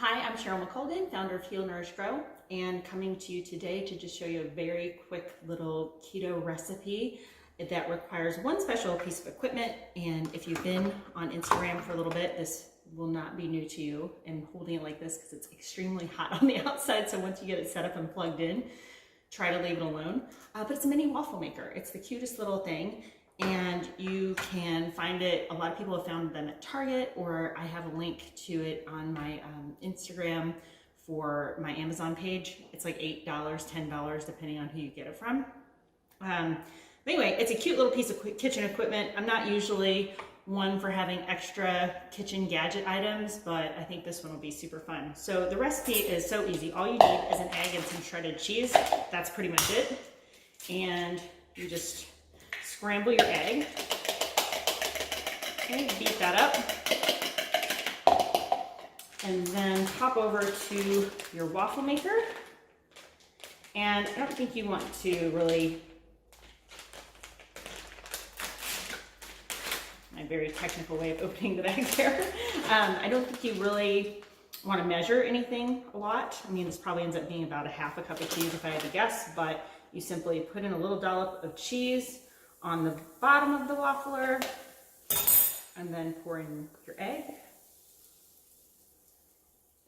Hi, I'm Cheryl McColgan, founder of Heal, Nourish, Grow, and coming to you today to just show you a very quick little keto recipe that requires one special piece of equipment. And if you've been on Instagram for a little bit, this will not be new to you. I'm holding it like this because it's extremely hot on the outside. So once you get it set up and plugged in, try to leave it alone. But it's a mini waffle maker. It's the cutest little thing. And you can find it, a lot of people have found them at Target, or I have a link to it on my Instagram for my Amazon page. It's like $8, $10, depending on who you get it from. Anyway, it's a cute little piece of kitchen equipment. I'm not usually one for having extra kitchen gadget items, but I think this one will be super fun. So the recipe is so easy. All you need is an egg and some shredded cheese. That's pretty much it. And you just scramble your egg. Okay, beat that up. And then hop over to your waffle maker. And I don't think you want to really, my very technical way of opening the bag there. I don't think you really want to measure anything a lot. I mean, this probably ends up being about a half a cup of cheese if I had to guess, but you simply put in a little dollop of cheese on the bottom of the waffler, and then pour in your egg.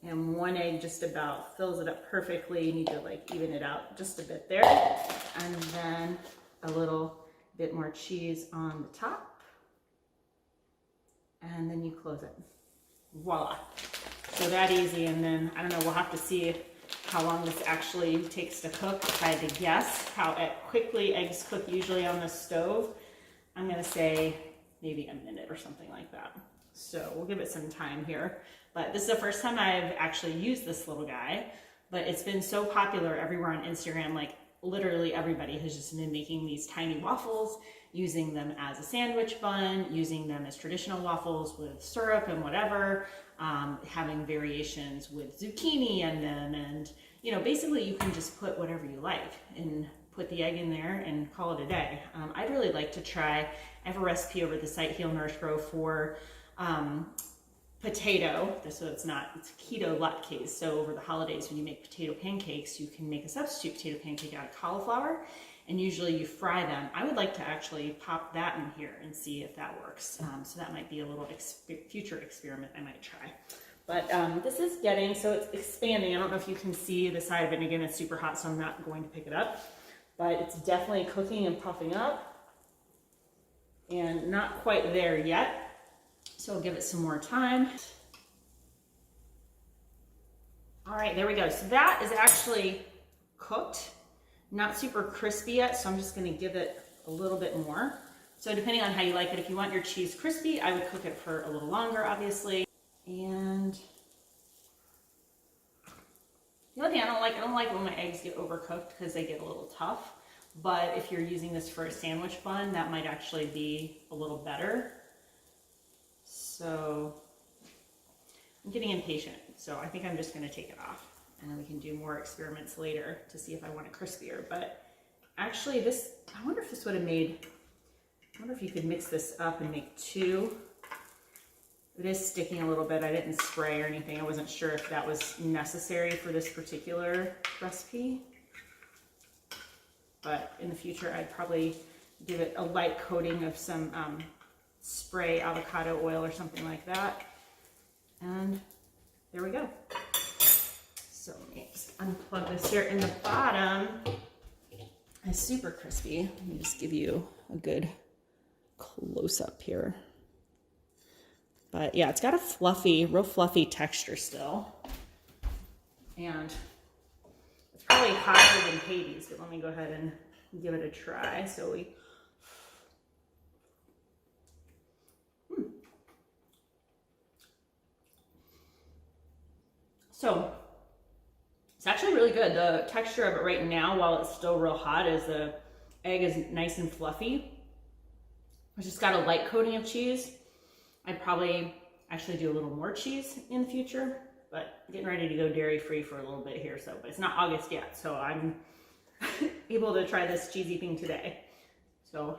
And one egg just about fills it up perfectly. You need to like even it out just a bit there. And then a little bit more cheese on the top. And then you close it. Voila. So that easy. And then, I don't know, we'll have to see how long this actually takes to cook. If I had to guess how quickly eggs cook usually on the stove, I'm gonna say maybe a minute or something like that. So we'll give it some time here. But this is the first time I've actually used this little guy, but it's been so popular everywhere on Instagram. Like literally everybody has just been making these tiny waffles, using them as a sandwich bun, using them as traditional waffles with syrup and whatever, having variations with zucchini in them. And, you know, basically you can just put whatever you like and put the egg in there and call it a day. I'd really like to try, I have a recipe over at the site Heal, Nourish, Grow for potato, so it's keto latkes. So over the holidays when you make potato pancakes, you can make a substitute potato pancake out of cauliflower, and usually you fry them. I would like to actually pop that in here and see if that works. So that might be a little future experiment I might try. But this is getting, so it's expanding. I don't know if you can see the side of it. And again, it's super hot, so I'm not going to pick it up. But it's definitely cooking and puffing up. And not quite there yet. So I'll give it some more time. All right, there we go. So that is actually cooked. Not super crispy yet, so I'm just gonna give it a little bit more. So depending on how you like it, if you want your cheese crispy, I would cook it for a little longer, obviously. And the other thing I don't like when my eggs get overcooked because they get a little tough. But if you're using this for a sandwich bun, that might actually be a little better. So I'm getting impatient, so I think I'm just gonna take it off. And then we can do more experiments later to see if I want it crispier. But actually this, I wonder if this would have made, I wonder if you could mix this up and make two. It is sticking a little bit. I didn't spray or anything. I wasn't sure if that was necessary for this particular recipe. But in the future, I'd probably give it a light coating of some spray avocado oil or something like that. And there we go. So let me just unplug this here. In the bottom is super crispy. Let me just give you a good close up here. But yeah, it's got a fluffy, real fluffy texture still. And it's probably hotter than Hades, but let me go ahead and give it a try. So we, So it's actually really good. The texture of it right now, while it's still real hot, is the egg is nice and fluffy. It's just got a light coating of cheese. I'd probably actually do a little more cheese in the future, but getting ready to go dairy-free for a little bit here. So, but it's not August yet, so I'm able to try this cheesy thing today. So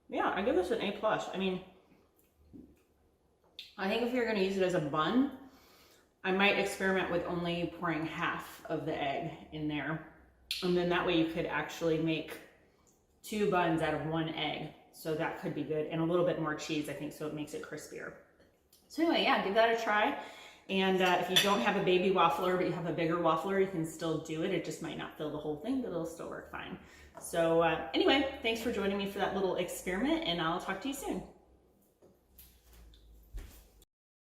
yeah, I give this an A+. I mean, I think if you're gonna use it as a bun, I might experiment with only pouring half of the egg in there. And then that way you could actually make 2 buns out of 1 egg. So that could be good. And a little bit more cheese, I think, so it makes it crispier. So anyway, yeah, give that a try. And if you don't have a baby waffler, but you have a bigger waffler, you can still do it. It just might not fill the whole thing, but it'll still work fine. So anyway, thanks for joining me for that little experiment, and I'll talk to you soon.